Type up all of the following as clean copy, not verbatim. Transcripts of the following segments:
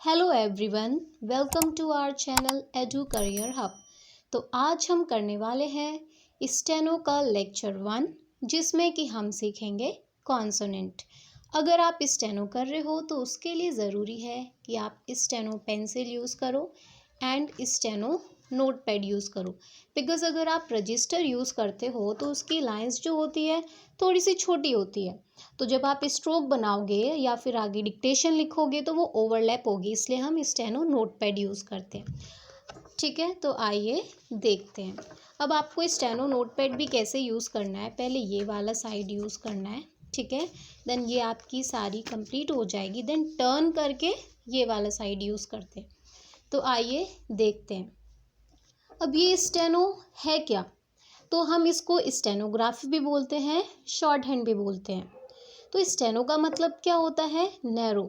Hello everyone, welcome to our channel Edu Career Hub. तो आज हम करने वाले हैं स्टेनो का लेक्चर 1, जिसमें कि हम सीखेंगे कॉन्सोनेंट। अगर आप स्टेनो कर रहे हो तो उसके लिए ज़रूरी है कि आप स्टेनो पेंसिल यूज़ करो एंड स्टेनो नोटपैड यूज़ करो। बिकॉज़ अगर आप रजिस्टर यूज़ करते हो तो उसकी लाइंस जो होती है थोड़ी सी छोटी होती है, तो जब आप स्ट्रोक बनाओगे या फिर आगे डिक्टेशन लिखोगे तो वो ओवरलैप होगी, इसलिए हम स्टेनो नोटपैड यूज़ करते हैं। ठीक है, तो आइए देखते हैं। अब आपको स्टेनो नोटपैड भी कैसे यूज़ करना है, पहले ये वाला साइड यूज़ करना है। ठीक है, देन ये आपकी सारी कंप्लीट हो जाएगी, देन टर्न करके ये वाला साइड यूज़ करते हैं। तो आइए देखते हैं। अब ये स्टेनो है क्या, तो हम इसको स्टेनोग्राफी भी बोलते हैं, शॉर्ट हैंड भी बोलते हैं। तो स्टेनो का मतलब क्या होता है, नैरो,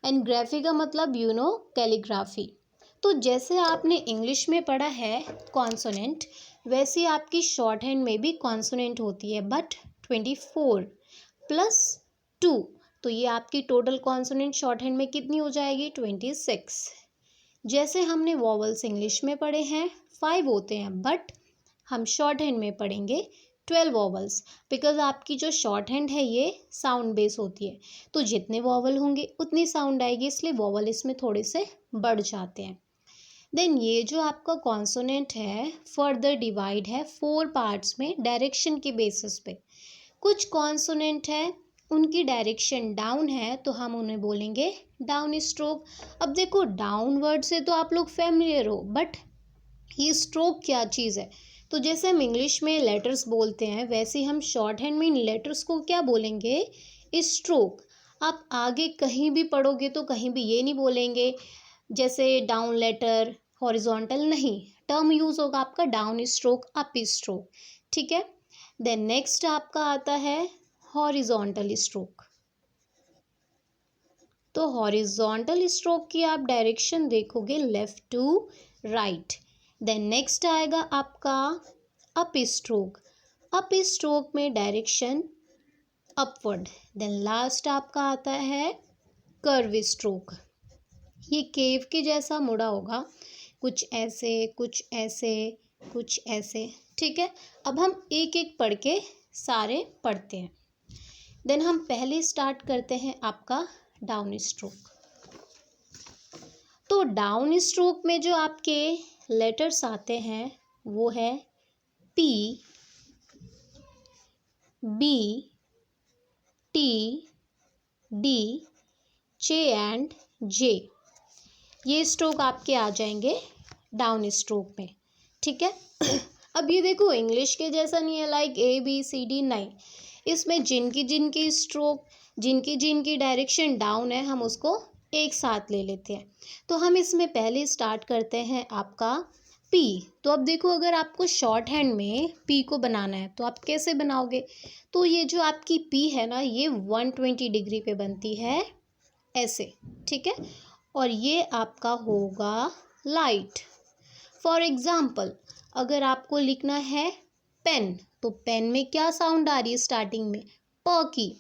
एंड ग्राफी का मतलब कैलीग्राफी। तो जैसे आपने इंग्लिश में पढ़ा है कॉन्सोनेंट, वैसे आपकी शॉर्ट हैंड में भी कॉन्सोनेंट होती है, बट 24 + 2, तो ये आपकी टोटल कॉन्सोनेंट शॉर्ट हैंड में कितनी हो जाएगी, 26। जैसे हमने वॉवल्स इंग्लिश में पढ़े हैं 5 होते हैं, बट हम शॉर्ट हैंड में पढ़ेंगे 12 वॉवल्स, बिकॉज आपकी जो शॉर्ट हैंड है ये साउंड बेस होती है, तो जितने वॉवल होंगे उतनी साउंड आएगी, इसलिए वॉवल इसमें थोड़े से बढ़ जाते हैं। देन ये जो आपका कॉन्सोनेंट है फर्दर डिवाइड है 4 पार्ट्स में डायरेक्शन के बेसिस पे। कुछ कॉन्सोनेंट है उनकी डायरेक्शन डाउन है, तो हम उन्हें बोलेंगे डाउन स्ट्रोक। अब देखो, डाउन वर्ड से तो आप लोग फैमिलियर हो, बट ये स्ट्रोक क्या चीज़ है। तो जैसे हम इंग्लिश में लेटर्स बोलते हैं, वैसे हम शॉर्ट हैंड में इन लेटर्स को क्या बोलेंगे, स्ट्रोक। आप आगे कहीं भी पढ़ोगे तो कहीं भी ये नहीं बोलेंगे जैसे डाउन लेटर, हॉरिजॉन्टल, नहीं, टर्म यूज़ होगा आपका डाउन स्ट्रोक, अप स्ट्रोक। ठीक है, देन नेक्स्ट आपका आता है हॉरिजॉन्टल स्ट्रोक। तो हॉरिजॉन्टल स्ट्रोक की आप डायरेक्शन देखोगे left to right. Then next आएगा आपका अप स्ट्रोक। अप स्ट्रोक में डायरेक्शन अपवर्ड। देन लास्ट आपका आता है कर्व स्ट्रोक। ये केव के जैसा मुड़ा होगा, कुछ ऐसे कुछ ऐसे कुछ ऐसे। ठीक है, अब हम एक एक पढ़ के सारे पढ़ते हैं। देन हम पहले स्टार्ट करते हैं आपका डाउन स्ट्रोक। तो डाउन स्ट्रोक में जो आपके लेटर्स आते हैं वो है P, B, T, D, J and J। ये स्ट्रोक आपके आ जाएंगे डाउन स्ट्रोक में। ठीक है, अब ये देखो इंग्लिश के जैसा नहीं है लाइक ABCD, नहीं, इसमें जिनकी जिनकी स्ट्रोक, जिनकी जिनकी डायरेक्शन डाउन है, हम उसको एक साथ ले लेते हैं। तो हम इसमें पहले स्टार्ट करते हैं आपका P। तो अब देखो, अगर आपको शॉर्ट हैंड में P को बनाना है तो आप कैसे बनाओगे, तो ये जो आपकी P है ना, ये 120 डिग्री पे बनती है ऐसे। ठीक है, और ये आपका होगा लाइट। फॉर एग्ज़ाम्पल, अगर आपको लिखना है पेन, तो पेन में क्या साउंड आ रही है स्टार्टिंग में, प की,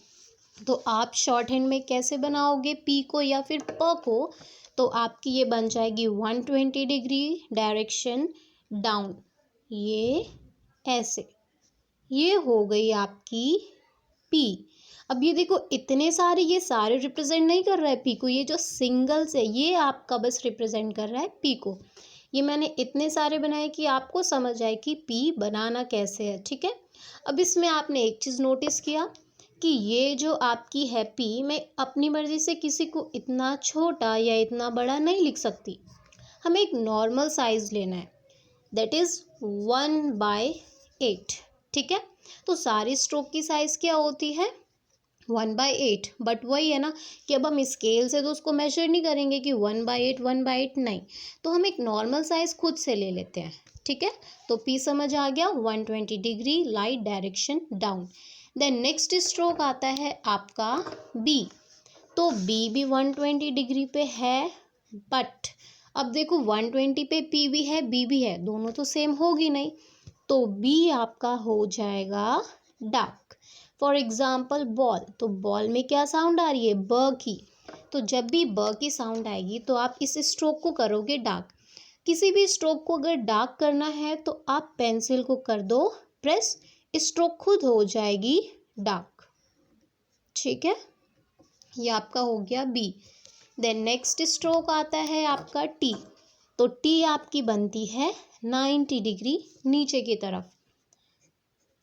तो आप शॉर्ट हैंड में कैसे बनाओगे पी को या फिर प को, तो आपकी ये बन जाएगी 120 डिग्री डायरेक्शन डाउन, ये ऐसे, ये हो गई आपकी पी। अब ये देखो, इतने सारे, ये सारे रिप्रेजेंट नहीं कर रहा है पी को, ये जो सिंगल्स है ये आपका बस रिप्रेजेंट कर रहा है पी को। ये मैंने इतने सारे बनाए कि आपको समझ आए कि पी बनाना कैसे है। ठीक है, अब इसमें आपने एक चीज़ नोटिस किया कि ये जो आपकी है पी, मैं अपनी मर्ज़ी से किसी को इतना छोटा या इतना बड़ा नहीं लिख सकती, हमें एक नॉर्मल साइज़ लेना है, दैट इज़ 1/8। ठीक है, तो सारी स्ट्रोक की साइज़ क्या होती है, 1/8। बट वही है ना कि अब हम स्केल से तो उसको मेजर नहीं करेंगे कि 1/8 1/8, नहीं, तो हम एक नॉर्मल साइज़ खुद से ले लेते हैं। ठीक है, तो पी समझ आ गया, 120 degree light direction down. Then next stroke आता है आपका बी। तो बी भी 120 डिग्री पे है, बट अब देखो 120 पे पी भी है बी भी है, दोनों तो सेम होगी नहीं, तो बी आपका हो जाएगा डार्क। फॉर एग्ज़ाम्पल बॉल, तो बॉल में क्या साउंड आ रही है, ब की, तो जब भी ब की साउंड आएगी तो आप इस स्ट्रोक को करोगे डार्क। किसी भी स्ट्रोक को अगर डार्क करना है तो आप पेंसिल को कर दो प्रेस, स्ट्रोक खुद हो जाएगी डार्क। ठीक है, ये आपका हो गया बी। देन नेक्स्ट स्ट्रोक आता है आपका टी। तो टी आपकी बनती है 90 डिग्री नीचे की तरफ,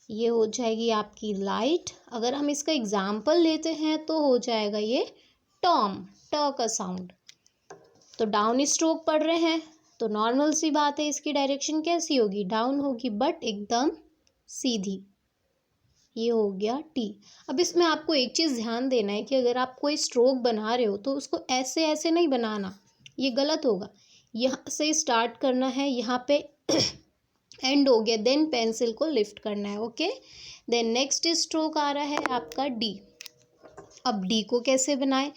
ये हो जाएगी आपकी लाइट। अगर हम इसका एग्जाम्पल लेते हैं तो हो जाएगा ये टॉम, ट का साउंड। तो डाउन स्ट्रोक पढ़ रहे हैं तो नॉर्मल सी बात है, इसकी डायरेक्शन कैसी होगी, डाउन होगी, बट एकदम सीधी। ये हो गया टी। अब इसमें आपको एक चीज़ ध्यान देना है कि अगर आप कोई स्ट्रोक बना रहे हो तो उसको ऐसे ऐसे नहीं बनाना, ये गलत होगा। यहाँ से स्टार्ट करना है, यहाँ पे एंड हो गया, देन पेंसिल को लिफ्ट करना है। ओके, देन नेक्स्ट स्ट्रोक आ रहा है आपका डी। अब डी को कैसे बनाएं,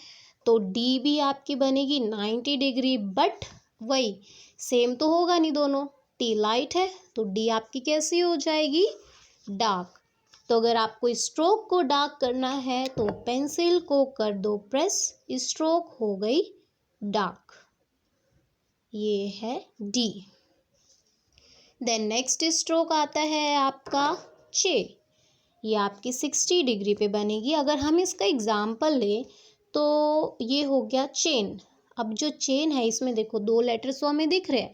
तो डी भी आपकी बनेगी 90 डिग्री, बट वही सेम तो होगा नहीं दोनों, टी लाइट है तो डी आपकी कैसी हो जाएगी, डार्क। तो अगर आपको स्ट्रोक को डार्क करना है तो पेंसिल को कर दो प्रेस, स्ट्रोक हो गई डार्क। ये है डी। देन नेक्स्ट स्ट्रोक आता है आपका चे। ये आपकी 60 डिग्री पे बनेगी। अगर हम इसका एग्जाम्पल लें तो ये हो गया चेन। अब जो चेन है इसमें देखो 2 लेटर्स तो हमें दिख रहे हैं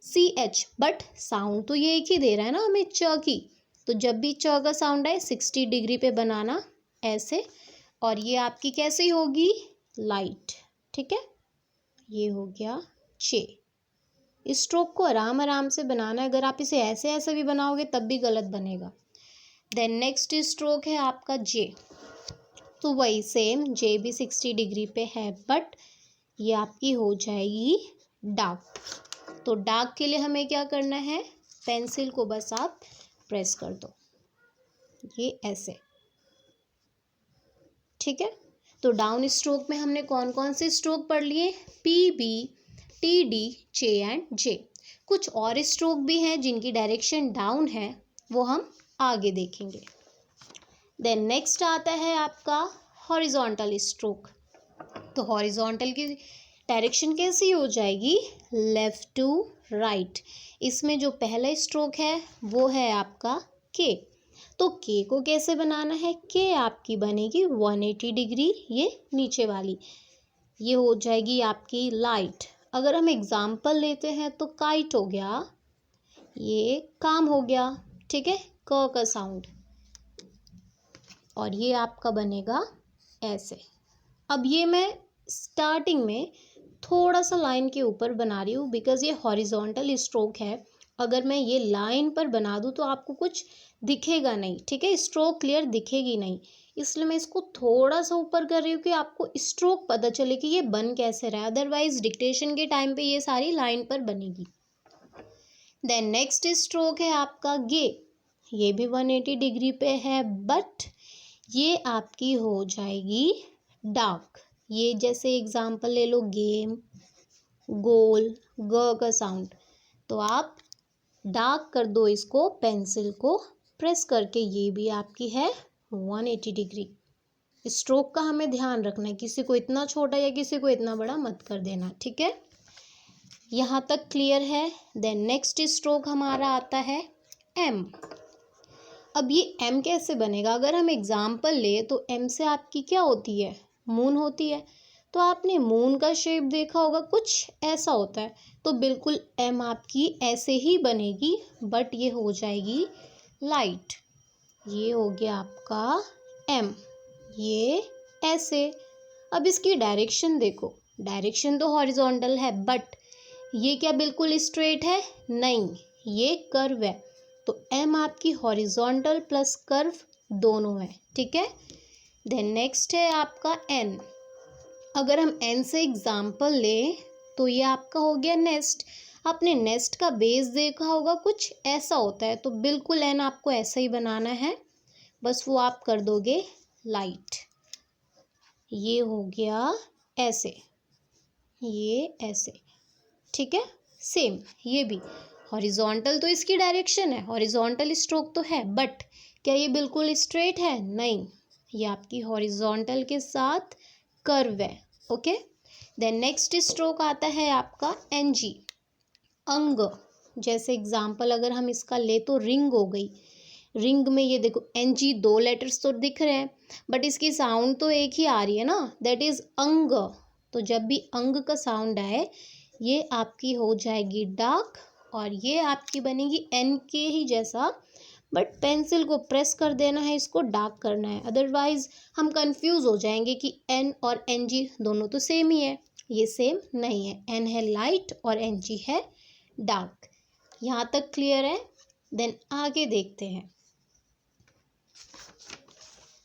CH, बट साउंड तो ये एक ही दे रहा है ना हमें, च की। तो जब भी च का साउंड आए 60 डिग्री पे बनाना ऐसे, और ये आपकी कैसी होगी, लाइट। ठीक है, ये हो गया चे। इस स्ट्रोक को आराम आराम से बनाना है, अगर आप इसे ऐसे ऐसे भी बनाओगे तब भी गलत बनेगा। देन नेक्स्ट स्ट्रोक है आपका जे। तो वही सेम, जे भी 60 डिग्री पे है, बट ये आपकी हो जाएगी डार्क। तो डार्क के लिए हमें क्या करना है, पेंसिल को बस आप प्रेस कर दो, ये ऐसे। ठीक है, तो डाउन स्ट्रोक में हमने कौन कौन से स्ट्रोक पढ़ लिए, P, B, T, D, J and J. कुछ और स्ट्रोक भी हैं जिनकी डायरेक्शन डाउन है, वो हम आगे देखेंगे। देन नेक्स्ट आता है आपका हॉरिजॉन्टल स्ट्रोक। तो हॉरिजॉन्टल की डायरेक्शन कैसी हो जाएगी, लेफ्ट टू राइट। इसमें जो पहला स्ट्रोक है वो है आपका के। तो के को कैसे बनाना है, के आपकी बनेगी 180 डिग्री, ये नीचे वाली, ये हो जाएगी आपकी लाइट। अगर हम एग्जाम्पल लेते हैं तो काइट हो गया, ये काम हो गया। ठीक है, क का साउंड, और ये आपका बनेगा ऐसे। अब ये मैं स्टार्टिंग में थोड़ा सा लाइन के ऊपर बना रही हूँ बिकॉज ये हॉरिजॉन्टल स्ट्रोक है। अगर मैं ये लाइन पर बना दूँ तो आपको कुछ दिखेगा नहीं, ठीक है, स्ट्रोक क्लियर दिखेगी नहीं, इसलिए मैं इसको थोड़ा सा ऊपर कर रही हूँ कि आपको स्ट्रोक पता चले कि ये बन कैसे रहा है। अदरवाइज डिक्टेशन के टाइम पे ये सारी लाइन पर बनेगी। देन नेक्स्ट स्ट्रोक है आपका गे। ये भी 180 डिग्री पे है, बट ये आपकी हो जाएगी डार्क। ये जैसे एग्जाम्पल ले लो, गेम, गोल, ग का साउंड, तो आप डार्क कर दो इसको पेंसिल को प्रेस करके, ये भी आपकी है 180 डिग्री। स्ट्रोक का हमें ध्यान रखना है, किसी को इतना छोटा या किसी को इतना बड़ा मत कर देना। ठीक है, यहाँ तक क्लियर है। देन नेक्स्ट स्ट्रोक हमारा आता है एम। अब ये एम कैसे बनेगा, अगर हम एग्जाम्पल ले तो एम से आपकी क्या होती है, मून होती है। तो आपने मून का शेप देखा होगा, कुछ ऐसा होता है। तो बिल्कुल एम आपकी ऐसे ही बनेगी, बट ये हो जाएगी लाइट। ये हो गया आपका एम, ये ऐसे। अब इसकी डायरेक्शन देखो, डायरेक्शन तो हॉरिजॉन्टल है, बट ये क्या बिल्कुल स्ट्रेट है, नहीं, ये कर्व है। तो एम आपकी हॉरिजॉन्टल प्लस कर्व दोनों है। ठीक है, देन नेक्स्ट है आपका एन। अगर हम एन से एग्जाम्पल लें तो ये आपका हो गया नेस्ट। आपने नेस्ट का बेस देखा होगा, कुछ ऐसा होता है। तो बिल्कुल एन आपको ऐसा ही बनाना है, बस वो आप कर दोगे लाइट। ये हो गया ऐसे, ये ऐसे। ठीक है, सेम ये भी हॉरिजॉन्टल, तो इसकी डायरेक्शन है, हॉरिजॉन्टल स्ट्रोक तो है, बट क्या ये बिल्कुल स्ट्रेट है, नहीं, ये आपकी हॉरिजॉन्टल के साथ कर्व है। ओके, देन नेक्स्ट स्ट्रोक आता है आपका NG, अंग। जैसे एग्जाम्पल अगर हम इसका ले तो रिंग हो गई। रिंग में ये देखो NG 2 लेटर्स तो दिख रहे हैं, बट इसकी साउंड तो एक ही आ रही है ना, दैट इज अंग। तो जब भी अंग का साउंड आए ये आपकी हो जाएगी डार्क, और ये आपकी बनेगी N के ही जैसा, बट पेंसिल को प्रेस कर देना है, इसको डार्क करना है, अदरवाइज हम कंफ्यूज हो जाएंगे कि N और NG दोनों तो सेम ही है। ये सेम नहीं है, N है लाइट और NG है डार्क। यहाँ तक क्लियर है? देन आगे देखते हैं।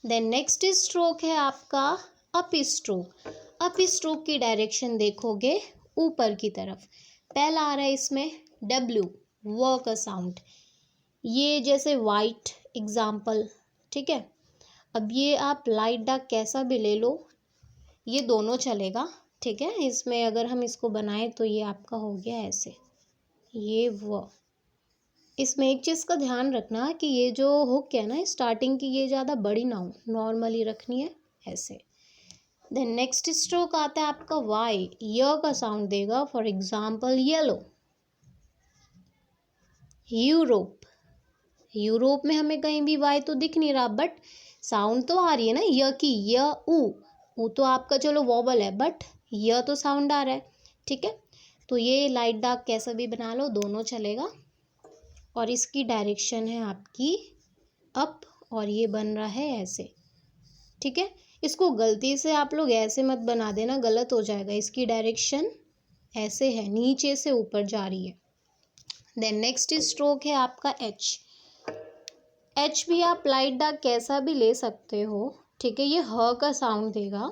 देन नेक्स्ट स्ट्रोक है आपका अप स्ट्रोक। अप स्ट्रोक की डायरेक्शन देखोगे ऊपर की तरफ। पहला आ रहा है इसमें W, व का साउंड। ये जैसे वाइट एग्जाम्पल, ठीक है। अब ये आप लाइट डार्क कैसा भी ले लो, ये दोनों चलेगा, ठीक है। इसमें अगर हम इसको बनाएं तो ये आपका हो गया ऐसे, ये व। इसमें एक चीज़ का ध्यान रखना कि ये जो हुक है ना स्टार्टिंग की, ये ज़्यादा बड़ी ना हो, नॉर्मली रखनी है ऐसे। देन नेक्स्ट स्ट्रोक आता है आपका वाई, य का साउंड देगा। For example yellow, Europe. Europe में हमें कहीं भी वाई तो दिख नहीं रहा, बट साउंड तो आ रही है ना य की, य ऊ तो आपका चलो वॉबल है, बट य तो साउंड आ रहा है, ठीक है। तो ये लाइट डार्क कैसा भी बना लो, दोनों चलेगा। और इसकी डायरेक्शन है आपकी अप, और ये बन रहा है ऐसे, ठीक है। इसको गलती से आप लोग ऐसे मत बना देना, गलत हो जाएगा। इसकी डायरेक्शन ऐसे है, नीचे से ऊपर जा रही है। देन नेक्स्ट स्ट्रोक है आपका एच भी आप लाइट डार्क कैसा भी ले सकते हो, ठीक है। ये ह का साउंड देगा।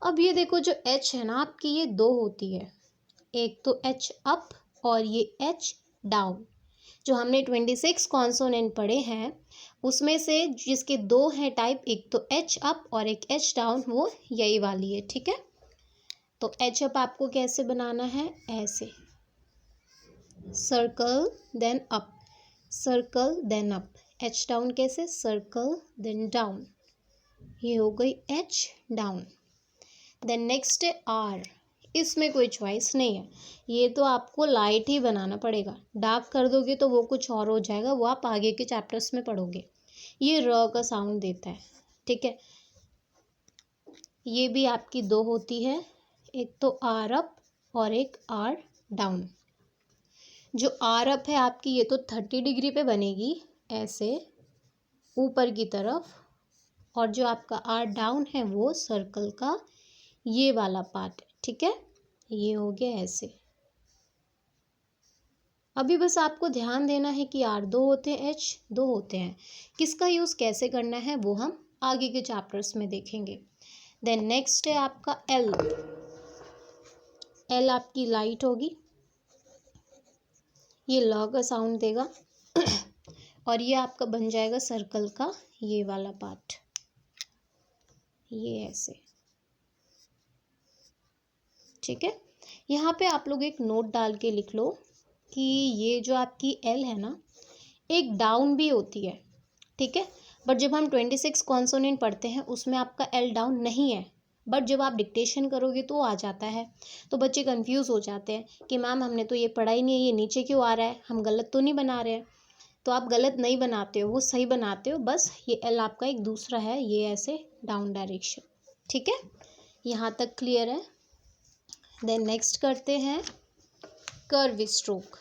अब ये देखो जो एच है ना आपकी, ये दो होती है, एक तो एच अप और ये एच डाउन। जो हमने 26 कॉन्सोनेंट पढ़े हैं उसमें से जिसके दो हैं टाइप, एक तो एच अप और एक एच डाउन, वो यही वाली है, ठीक है। तो एच अप आपको कैसे बनाना है, ऐसे circle then up, circle then up. H down कैसे, सर्कल देन डाउन, ये हो गई एच डाउन। देन नेक्स्ट है आर। इसमें कोई चॉइस नहीं है, ये तो आपको लाइट ही बनाना पड़ेगा। डार्क कर दोगे तो वो कुछ और हो जाएगा, वो आप आगे के चैप्टर्स में पढ़ोगे। ये र का साउंड देता है, ठीक है। ये भी आपकी दो होती है, एक तो आर अप और एक आर डाउन। जो आर अप है आपकी, ये तो 30 डिग्री पे बनेगी ऐसे ऊपर की तरफ, और जो आपका आर डाउन है वो सर्कल का ये वाला पार्ट है, ठीक है। ये हो गया ऐसे। अभी बस आपको ध्यान देना है कि आर दो होते हैं, एच दो होते हैं। किसका यूज़ कैसे करना है वो हम आगे के चैप्टर्स में देखेंगे। देन नेक्स्ट है आपका एल। एल आपकी लाइट होगी, ये ल का साउंड देगा और ये आपका बन जाएगा सर्कल का ये वाला पार्ट, ये ऐसे, ठीक है। यहाँ पे आप लोग एक नोट डाल के लिख लो कि ये जो आपकी एल है ना, एक डाउन भी होती है, ठीक है। बट जब हम 26 कॉन्सोनेंट पढ़ते हैं उसमें आपका एल डाउन नहीं है, बट जब आप डिक्टेशन करोगे तो आ जाता है। तो बच्चे कंफ्यूज हो जाते हैं कि मैम हमने तो ये पढ़ा ही नहीं है, ये नीचे क्यों आ रहा है, हम गलत तो नहीं बना रहे हैं। तो आप गलत नहीं बनाते हो, वो सही बनाते हो, बस ये एल आपका एक दूसरा है, ये ऐसे डाउन डायरेक्शन, ठीक है। यहाँ तक क्लियर है। देन नेक्स्ट करते हैं कर्व स्ट्रोक।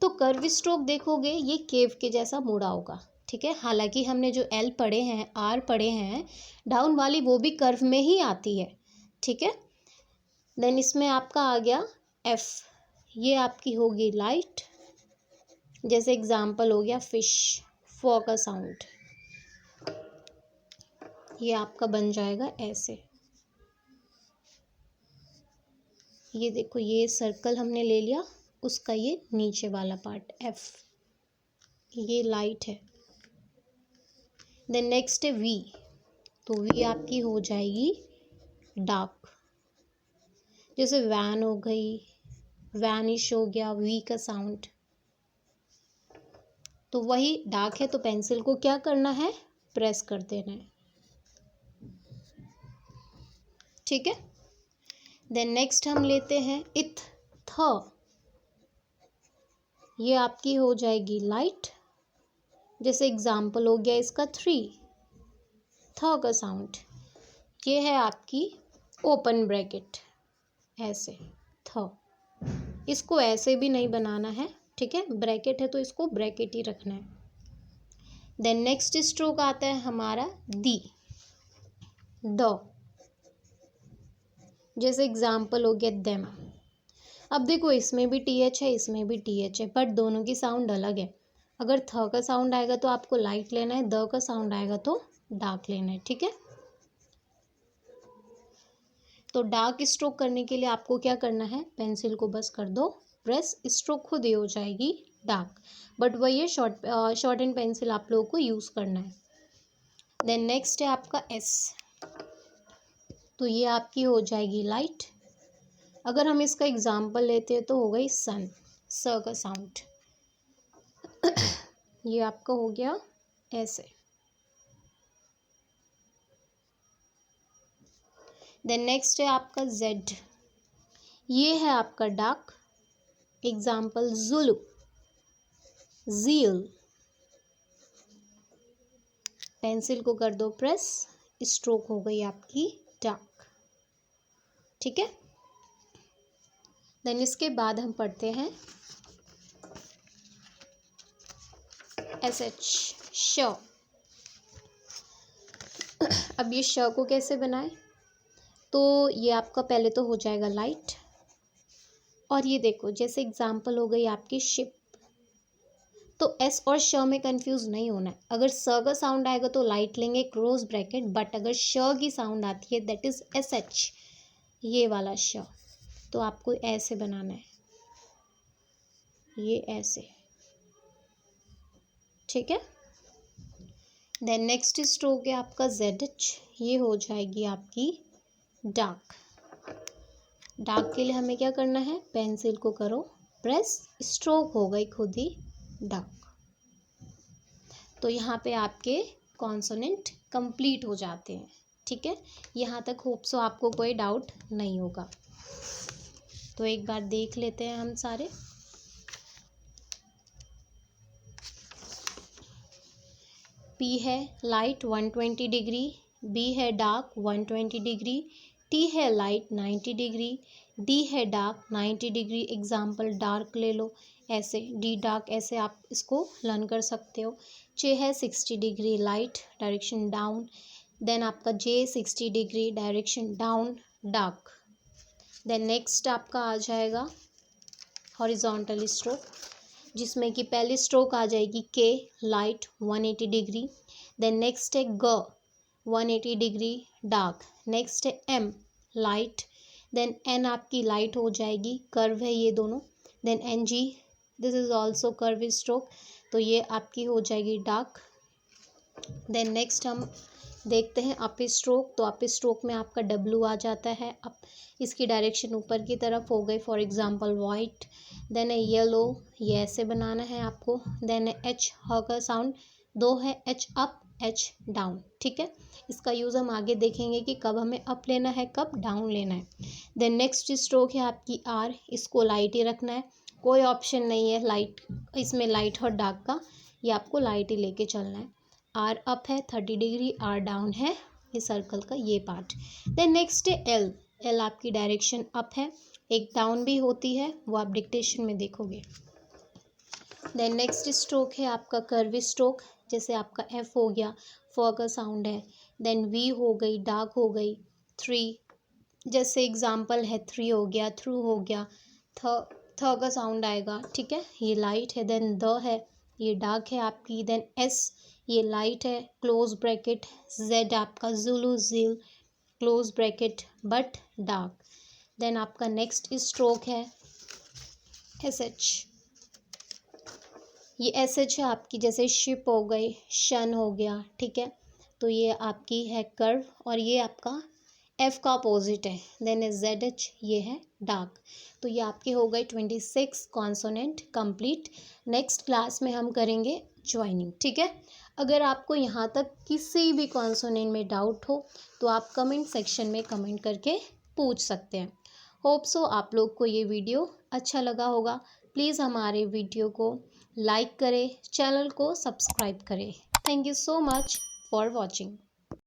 तो कर्व स्ट्रोक देखोगे ये केव के जैसा मुड़ा होगा, ठीक है। हालांकि हमने जो एल पढ़े हैं, आर पढ़े हैं, डाउन वाली वो भी कर्व में ही आती है, ठीक है। देन इसमें आपका आ गया एफ। ये आपकी होगी लाइट, जैसे एग्जाम्पल हो गया फिश, फॉ का साउंड, ये आपका बन जाएगा ऐसे। ये देखो ये सर्कल हमने ले लिया, उसका ये नीचे वाला पार्ट एफ, ये लाइट है। देन नेक्स्ट है वी। तो वी आपकी हो जाएगी डार्क, जैसे वैन हो गई, वैनिश हो गया, वी का साउंड। तो वही डार्क है, तो पेंसिल को क्या करना है, प्रेस कर देना है, ठीक है। देन नेक्स्ट हम लेते हैं इथ, थ, ये आपकी हो जाएगी लाइट। जैसे एग्जाम्पल हो गया इसका 3, थ का साउंड। ये है आपकी ओपन ब्रैकेट, ऐसे थ। इसको ऐसे भी नहीं बनाना है, ठीक है, ब्रैकेट है तो इसको ब्रैकेट ही रखना है। देन नेक्स्ट स्ट्रोक आता है हमारा दी, द। जैसे एग्जाम्पल हो गया देम। अब देखो इसमें भी TH है, इसमें भी TH है, बट दोनों की साउंड अलग है। अगर थ का साउंड आएगा तो आपको लाइट लेना है, द का साउंड आएगा तो डार्क लेना है, ठीक है। तो डार्क स्ट्रोक करने के लिए आपको क्या करना है, पेंसिल को बस कर दो प्रेस, स्ट्रोक खुद ही हो जाएगी डार्क। बट वही है, शॉर्ट एंड पेंसिल आप लोगों को यूज़ करना है। देन नेक्स्ट है आपका एस, तो ये आपकी हो जाएगी लाइट। अगर हम इसका एग्जाम्पल लेते हैं तो हो गई सन, स का साउंड। ये आपका हो गया ऐसे। देन नेक्स्ट है आपका जेड, ये है आपका डार्क। एग्जाम्पल जुलू, जील। पेंसिल को कर दो प्रेस, स्ट्रोक हो गई आपकी डार्क, ठीक है। देन इसके बाद हम पढ़ते हैं SH, श। अब ये श को कैसे बनाएं, तो ये आपका पहले तो हो जाएगा लाइट, और ये देखो जैसे एग्जाम्पल हो गई आपकी शिप। तो एस और श में कंफ्यूज नहीं होना है। अगर स का साउंड आएगा तो लाइट लेंगे, क्लोज ब्रैकेट, बट अगर श की साउंड आती है दैट इज SH, ये वाला श, तो आपको ऐसे बनाना है, ये ऐसे, ठीक है। देन नेक्स्ट स्ट्रोक है आपका ZH, ये हो जाएगी आपकी डार्क। डार्क के लिए हमें क्या करना है, पेंसिल को करो प्रेस, स्ट्रोक हो गई खुद ही डार्क। तो यहाँ पे आपके कॉन्सोनेंट कंप्लीट हो जाते हैं, ठीक है। यहाँ तक होप सो आपको कोई डाउट नहीं होगा। तो एक बार देख लेते हैं हम सारे। P है लाइट 120 डिग्री, B है डार्क 120 डिग्री, T है लाइट 90 डिग्री, D है डार्क 90 डिग्री। एग्जाम्पल डार्क ले लो ऐसे, D डार्क, ऐसे आप इसको लर्न कर सकते हो। J है 60 degree light, direction down. Then आपका J 60 degree, direction down, dark. Then next आपका आ जाएगा हॉरिजॉन्टल स्ट्रोक, जिसमें कि पहली स्ट्रोक आ जाएगी K light 180 degree. Then next है G 180 डिग्री डार्क। नेक्स्ट है M लाइट। देन N आपकी लाइट हो जाएगी, कर्व है ये दोनों। Then NG, this is also curve stroke, तो ये आपकी हो जाएगी डार्क। देन नेक्स्ट हम देखते हैं अप स्ट्रोक, तो अप स्ट्रोक में आपका W आ जाता है, अप इसकी डायरेक्शन ऊपर की तरफ हो गई, फॉर एग्जांपल वाइट। देन है येलो, ये ऐसे बनाना है आपको। देन है H, ह का साउंड, दो है H अप H डाउन, ठीक है। इसका यूज़ हम आगे देखेंगे कि कब हमें अप लेना है, कब डाउन लेना है। देन नेक्स्ट स्ट्रोक है आपकी R, इसको लाइट ही रखना है, कोई ऑप्शन नहीं है लाइट इसमें, लाइट और डार्क का, ये आपको लाइट ही लेके चलना है। R अप है 30 डिग्री, R डाउन है ये सर्कल का ये पार्ट। देन नेक्स्ट है L, L आपकी डायरेक्शन अप है, एक डाउन भी होती है, वो आप डिक्टेशन में देखोगे। देन नेक्स्ट स्ट्रोक है आपका कर्व स्ट्रोक, जैसे आपका F हो गया, फ का साउंड है। देन V हो गई, डार्क हो गई। 3, जैसे एग्जाम्पल है 3 हो गया, थ्रू हो गया, थ का साउंड आएगा, ठीक है, ये लाइट है। देन द है, ये डार्क है आपकी। देन S, ये लाइट है, क्लोज ब्रैकेट। Z आपका Zulu, zeal, close bracket but dark. Then आपका नेक्स्ट स्ट्रोक है SH, ये SH है आपकी, जैसे शिप हो गई, शन हो गया, ठीक है, तो ये आपकी है कर्व, और ये आपका F का अपोजिट है। देन ZH, ये है डार्क। तो ये आपके हो गए 26 कॉन्सोनेंट कंप्लीट। नेक्स्ट क्लास में हम करेंगे ज्वाइनिंग, ठीक है। अगर आपको यहाँ तक किसी भी कॉन्सोनेंट में डाउट हो तो आप कमेंट सेक्शन में कमेंट करके पूछ सकते हैं। होप सो आप लोग को ये वीडियो अच्छा लगा होगा। प्लीज़ हमारे वीडियो को लाइक करें, चैनल को सब्सक्राइब करें। Thank you so much for watching.